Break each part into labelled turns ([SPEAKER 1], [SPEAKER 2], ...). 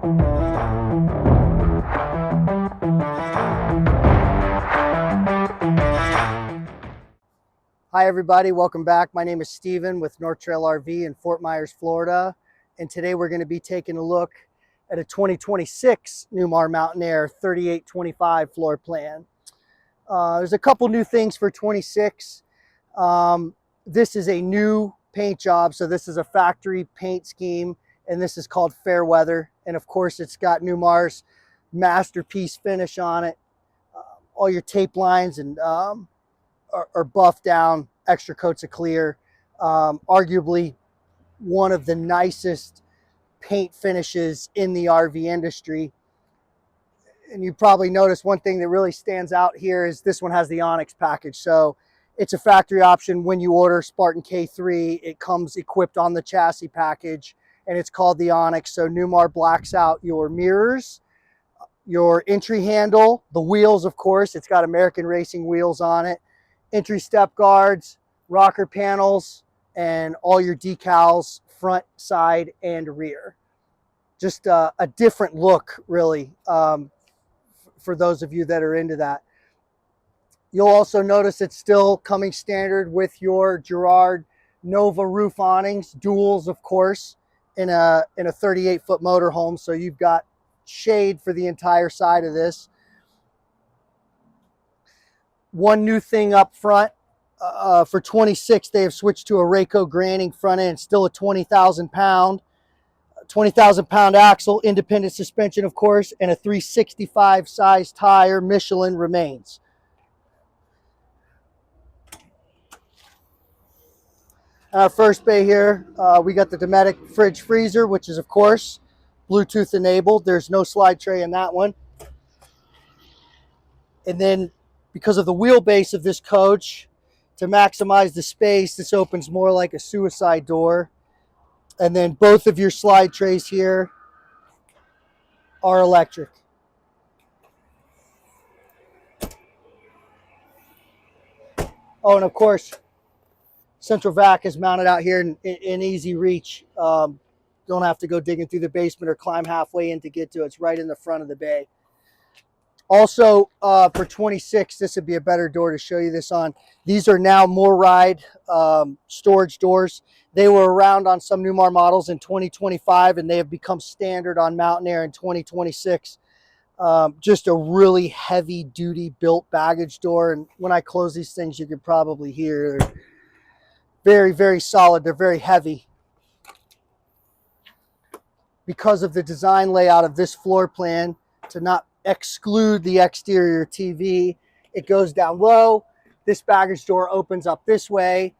[SPEAKER 1] Hi everybody, welcome back. My name is Steven with North Trail RV in Fort Myers, Florida. And today we're going to be taking a look at a 2026 Newmar Mountain Aire 3825 floor plan. There's a couple new things for 26. This is a new paint job, so this is a factory paint scheme, and this is called Fairweather. And of course it's got Newmar's masterpiece finish on it. All your tape lines and are buffed down, extra coats of clear. Arguably one of the nicest paint finishes in the RV industry. And you probably noticed one thing that really stands out here is this one has the Onyx package. So it's a factory option. When you order Spartan K3, it comes equipped on the chassis package, and it's called the Onyx. So Newmar blacks out your mirrors, your entry handle, the wheels, of course. It's got American Racing wheels on it, entry step guards, rocker panels, and all your decals, front, side, and rear. Just a different look, really, for those of you that are into that. You'll also notice it's still coming standard with your Girard Nova roof awnings, duals, of course, in a 38-foot motorhome. So you've got shade for the entire side of this. One new thing up front, for 26, they have switched to a Rayco granning front end, still a 20,000 pound axle, independent suspension, of course, and a 365 size tire. Michelin remains. Our first bay here, we got the Dometic fridge freezer, which is, of course, Bluetooth enabled. There's no slide tray in that one. And then, because of the wheelbase of this coach, to maximize the space, this opens more like a suicide door. And then both of your slide trays here are electric. Oh, and of course, central vac is mounted out here in easy reach. Don't have to go digging through the basement or climb halfway in to get to it. It's right in the front of the bay. Also, for 26, this would be a better door to show you this on. These are now MoRide storage doors. They were around on some Newmar models in 2025, and they have become standard on Mountain Aire in 2026. Just a really heavy-duty built baggage door. And when I close these things, you can probably hear they're very, very solid. They're very heavy. Because of the design layout of this floor plan, to not exclude the exterior TV, it goes down low. This baggage door opens up this way.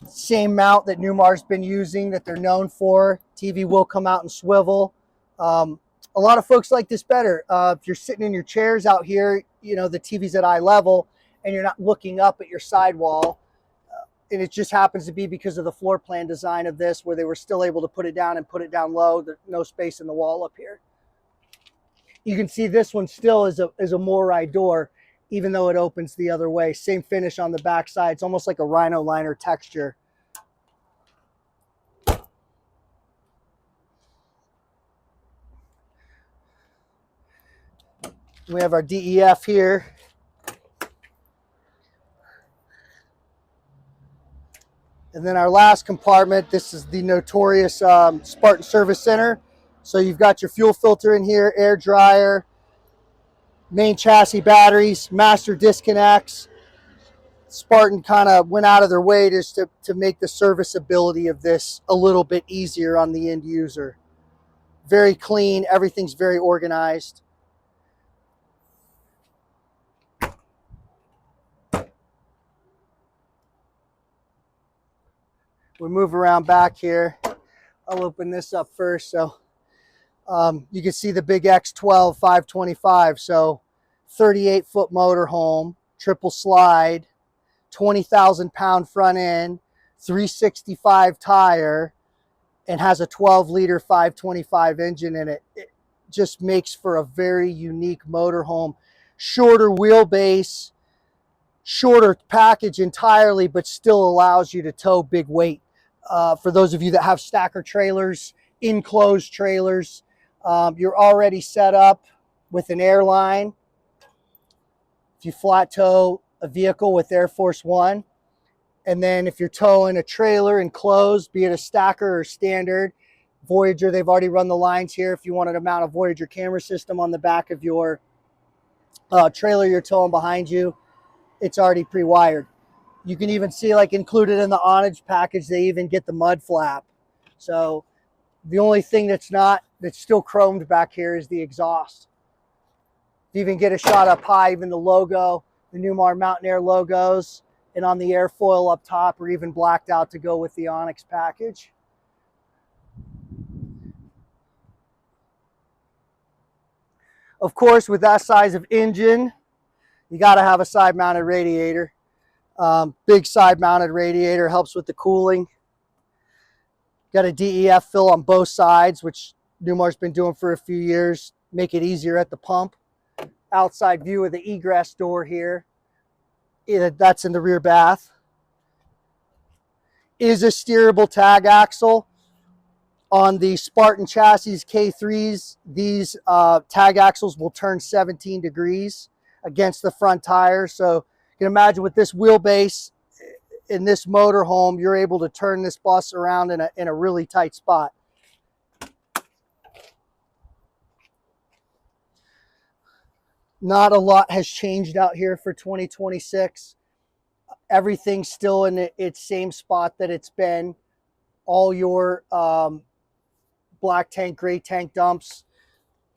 [SPEAKER 1] Same mount that Newmar's been using, that they're known for. TV will come out and swivel. A lot of folks like this better. If you're sitting in your chairs out here, you know, the TV's at eye level and you're not looking up at your sidewall. And it just happens to be because of the floor plan design of this, where they were still able to put it down and put it down low. There's no space in the wall up here. You can see this one still is a MoRide door, even though it opens the other way. Same finish on the back side. It's almost like a rhino liner texture. We have our DEF here. And then our last compartment, this is the notorious Spartan Service Center. So you've got your fuel filter in here, air dryer, main chassis batteries, master disconnects. Spartan kind of went out of their way just to make the serviceability of this a little bit easier on the end user. Very clean, everything's very organized. We move around back here. I'll open this up first. So you can see the big X12 525. So 38-foot motorhome, triple slide, 20,000 pound front end, 365 tire, and has a 12-liter 525 engine in it. It just makes for a very unique motorhome. Shorter wheelbase, shorter package entirely, but still allows you to tow big weight. For those of you that have stacker trailers, enclosed trailers, You're already set up with an airline. If you flat tow a vehicle with Air Force One, and then if you're towing a trailer enclosed, be it a stacker or standard, Voyager, they've already run the lines here. If you wanted to mount a Voyager camera system on the back of your trailer you're towing behind you, it's already pre-wired. You can even see, like, included in the Onage package, they even get the mud flap. So the only thing that's still chromed back here is the exhaust. You even get a shot up high, even the logo, the Newmar Mountain Aire logos, and on the airfoil up top are even blacked out to go with the Onyx package. Of course, with that size of engine, you got to have a side-mounted radiator. Big side-mounted radiator helps with the cooling. Got a DEF fill on both sides, which Newmar's been doing for a few years. Make it easier at the pump. Outside view of the egress door here. That's in the rear bath. Is a steerable tag axle. On the Spartan chassis K3s, these tag axles will turn 17 degrees against the front tire. So you can imagine with this wheelbase in this motorhome, you're able to turn this bus around in a really tight spot. Not a lot has changed out here for 2026. Everything's still in its same spot that it's been. All your black tank, gray tank dumps,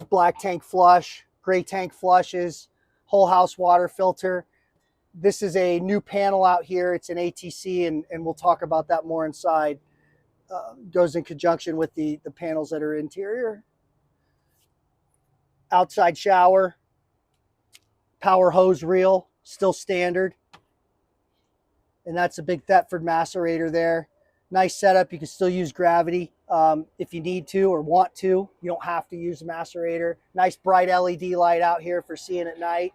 [SPEAKER 1] black tank flush, gray tank flushes, whole house water filter. This is a new panel out here. It's an ATC, and we'll talk about that more inside. Goes in conjunction with the panels that are interior. Outside shower, power hose reel, still standard. And that's a big Thetford macerator there. Nice setup. You can still use gravity if you need to or want to. You don't have to use the macerator. Nice bright LED light out here for seeing at night.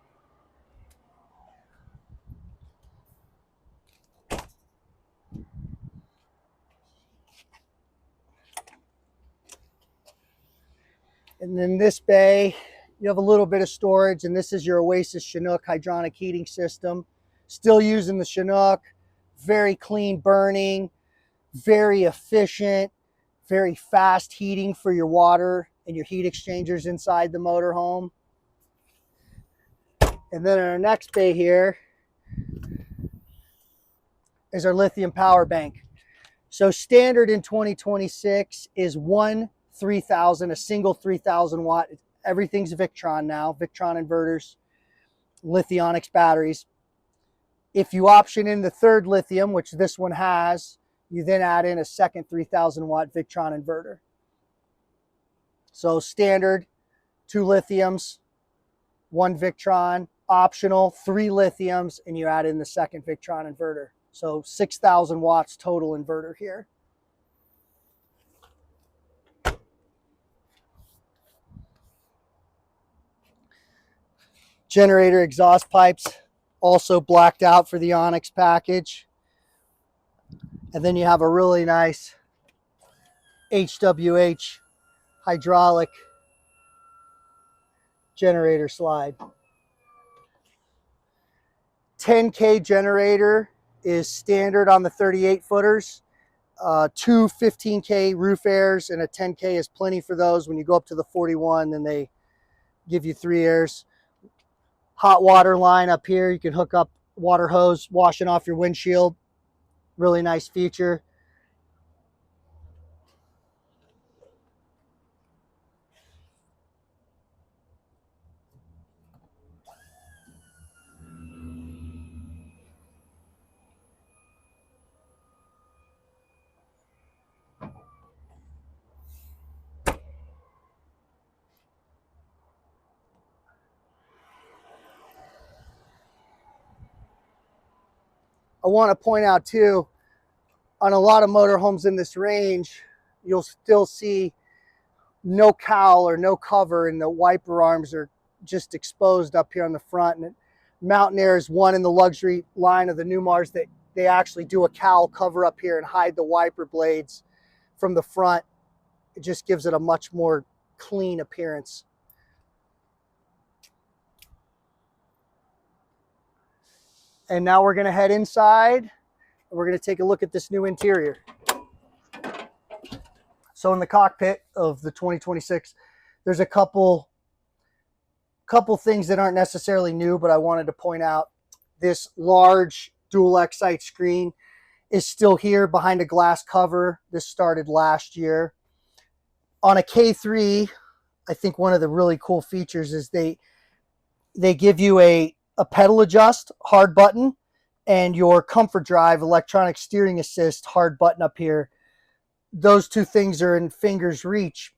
[SPEAKER 1] And then this bay, you have a little bit of storage, and this is your Oasis Chinook hydronic heating system. Still using the Chinook. Very clean burning, very efficient, very fast heating for your water and your heat exchangers inside the motorhome. And then in our next bay here is our lithium power bank. So standard in 2026 is one 3000, a single 3000 watt. Everything's Victron now, Victron inverters, Lithionics batteries. If you option in the third lithium, which this one has, you then add in a second 3000 watt Victron inverter. So standard, 2 lithiums, 1 Victron, optional, 3 lithiums, and you add in the second Victron inverter. So 6,000 watts total inverter here. Generator exhaust pipes, also blacked out for the Onyx package. And then you have a really nice HWH hydraulic generator slide. 10K generator is standard on the 38 footers. 2 15K roof airs and a 10K is plenty for those. When you go up to the 41, then they give you 3 airs. Hot water line up here. You can hook up water hose, washing off your windshield. Really nice feature. I want to point out too, on a lot of motorhomes in this range, you'll still see no cowl or no cover, and the wiper arms are just exposed up here on the front. And Mountain Aire is one in the luxury line of the Newmars that they actually do a cowl cover up here and hide the wiper blades from the front. It just gives it a much more clean appearance. And now we're going to head inside and we're going to take a look at this new interior. So in the cockpit of the 2026, there's a couple things that aren't necessarily new, but I wanted to point out. This large dual Excite screen is still here behind a glass cover. This started last year. On a K3, I think one of the really cool features is they give you a pedal adjust hard button and your comfort drive electronic steering assist hard button up here. Those two things are in fingers reach,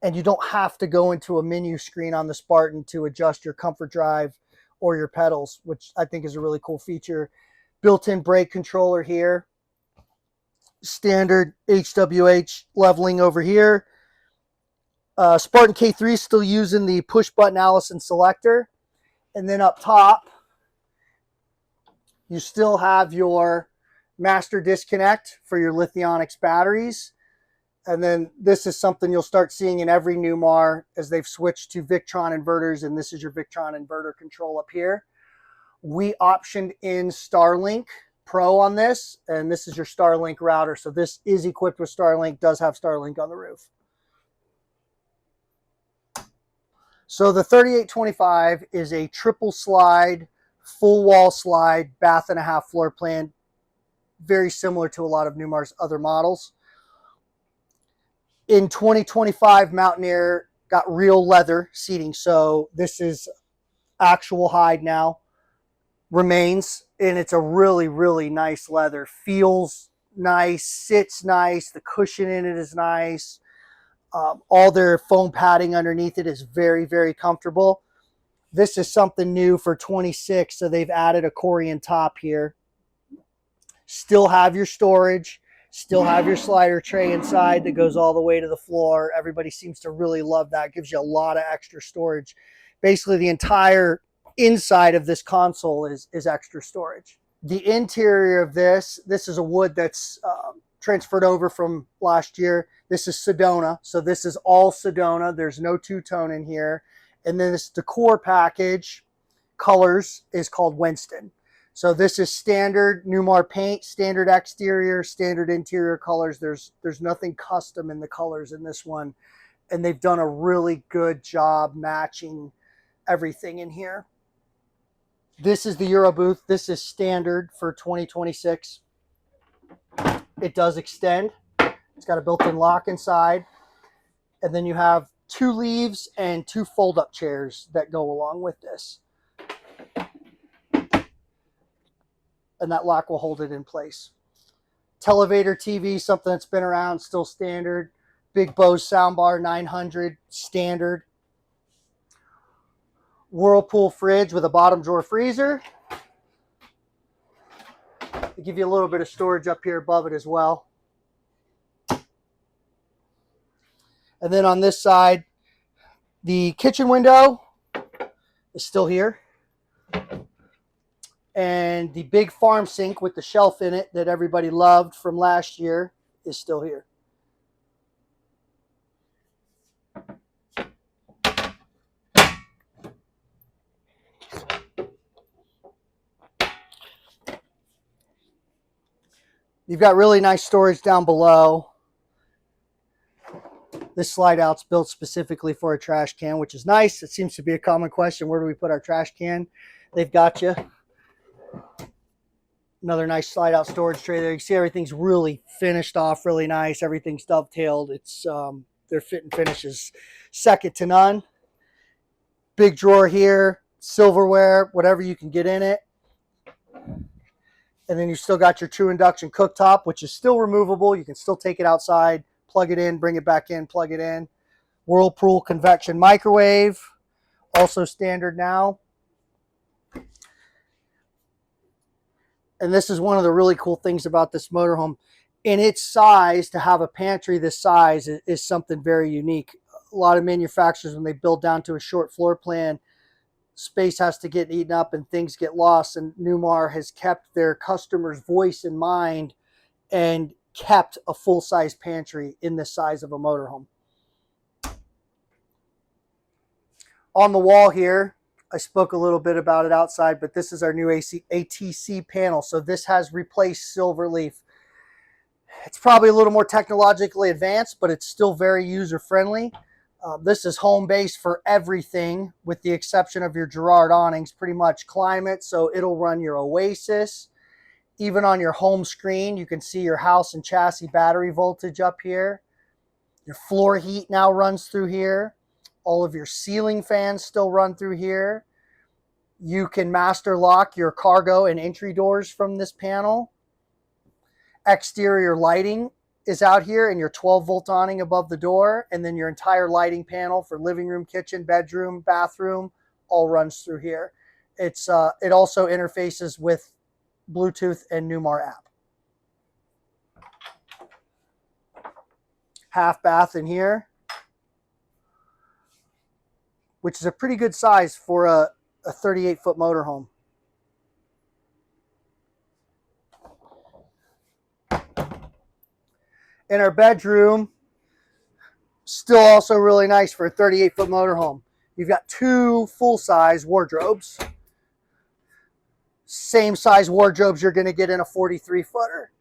[SPEAKER 1] and you don't have to go into a menu screen on the Spartan to adjust your comfort drive or your pedals, which I think is a really cool feature. Built-in brake controller here. Standard HWH leveling over here. Spartan K3 is still using the push-button Allison selector. And then up top, you still have your master disconnect for your Lithionics batteries. And then this is something you'll start seeing in every Newmar as they've switched to Victron inverters, and this is your Victron inverter control up here. We optioned in Starlink Pro on this, and this is your Starlink router. So this is equipped with Starlink, does have Starlink on the roof. So the 3825 is a triple slide, full wall slide, bath and a half floor plan, very similar to a lot of Newmar's other models. In 2025, Mountain Aire got real leather seating. So this is actual hide now, remains, and it's a really, really nice leather. Feels nice, sits nice, the cushion in it is nice. All their foam padding underneath it is very, very comfortable. This is something new for 26, so they've added a Corian top here. Still have your storage, still have your slider tray inside that goes all the way to the floor. Everybody seems to really love that. Gives you a lot of extra storage. Basically, the entire inside of this console is extra storage. The interior of this is a wood that's transferred over from last year. This is Sedona, so this is all Sedona. There's no two-tone in here. And then this decor package, colors, is called Winston. So this is standard Newmar paint, standard exterior, standard interior colors. There's nothing custom in the colors in this one. And they've done a really good job matching everything in here. This is the Euro booth. This is standard for 2026. It does extend. It's got a built-in lock inside. And then you have 2 leaves and 2 fold-up chairs that go along with this. And that lock will hold it in place. Televator TV, something that's been around, still standard. Big Bose soundbar, 900, standard. Whirlpool fridge with a bottom drawer freezer. They give you a little bit of storage up here above it as well. And then on this side, the kitchen window is still here. And the big farm sink with the shelf in it that everybody loved from last year is still here. You've got really nice storage down below. This slide out's built specifically for a trash can, which is nice. It seems to be a common question. Where do we put our trash can? They've got you. Another nice slide out storage tray there. You see everything's really finished off really nice. Everything's dovetailed. It's their fit and finish is second to none. Big drawer here, silverware, whatever you can get in it. And then you still got your true induction cooktop, which is still removable. You can still take it outside, plug it in, bring it back in, plug it in. Whirlpool convection microwave, also standard now. And this is one of the really cool things about this motorhome. In its size, to have a pantry this size is something very unique. A lot of manufacturers, when they build down to a short floor plan, space has to get eaten up and things get lost. And Newmar has kept their customer's voice in mind and kept a full-size pantry in the size of a motorhome. On the wall here, I spoke a little bit about it outside, but this is our new ATC panel. So this has replaced Silverleaf. It's probably a little more technologically advanced, but it's still very user-friendly. This is home base for everything with the exception of your Girard awnings, pretty much climate. So it'll run your Oasis. Even on your home screen, you can see your house and chassis battery voltage up here. Your floor heat now runs through here. All of your ceiling fans still run through here. You can master lock your cargo and entry doors from this panel. Exterior lighting is out here, and your 12-volt awning above the door, and then your entire lighting panel for living room, kitchen, bedroom, bathroom all runs through here. It also interfaces with Bluetooth and Newmar app. Half bath in here, which is a pretty good size for a 38-foot motorhome. In our bedroom, still also really nice for a 38-foot motorhome. You've got 2 full-size wardrobes. Same size wardrobes you're going to get in a 43-footer.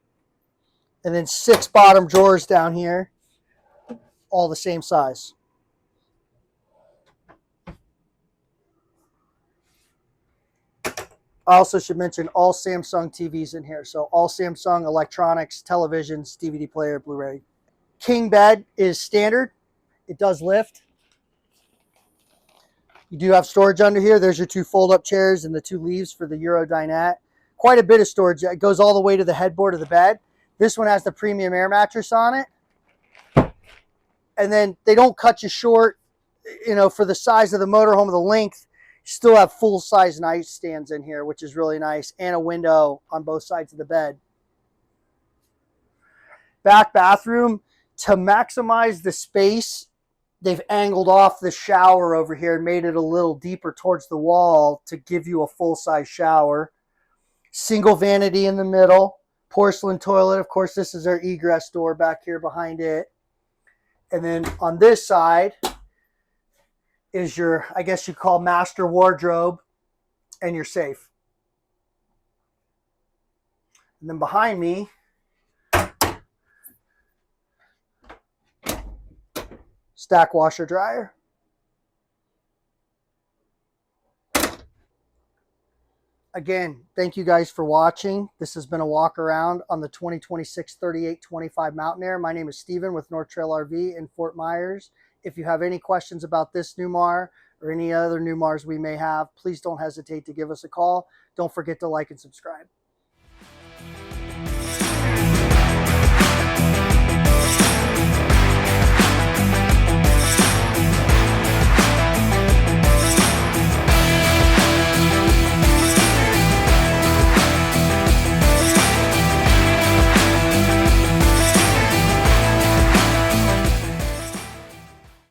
[SPEAKER 1] And then 6 bottom drawers down here, all the same size. I also should mention all Samsung TVs in here. So all Samsung electronics, televisions, DVD player, Blu-ray. King bed is standard. It does lift. You do have storage under here. There's your 2 fold-up chairs and the 2 leaves for the Euro dinette. Quite a bit of storage. It goes all the way to the headboard of the bed. This one has the premium air mattress on it. And then they don't cut you short, you know, for the size of the motorhome, the length. You still have full-size nightstands in here, which is really nice, and a window on both sides of the bed. Back bathroom, to maximize the space, they've angled off the shower over here and made it a little deeper towards the wall to give you a full-size shower. Single vanity in the middle, porcelain toilet. Of course, this is our egress door back here behind it. And then on this side is your, I guess you call master wardrobe and your safe. And then behind me, stack washer dryer. Again, thank you guys for watching. This has been a walk around on the 2026 3825 Mountain Aire. My name is Steven with North Trail RV in Fort Myers. If you have any questions about this Newmar or any other Newmars we may have, please don't hesitate to give us a call. Don't forget to like and subscribe.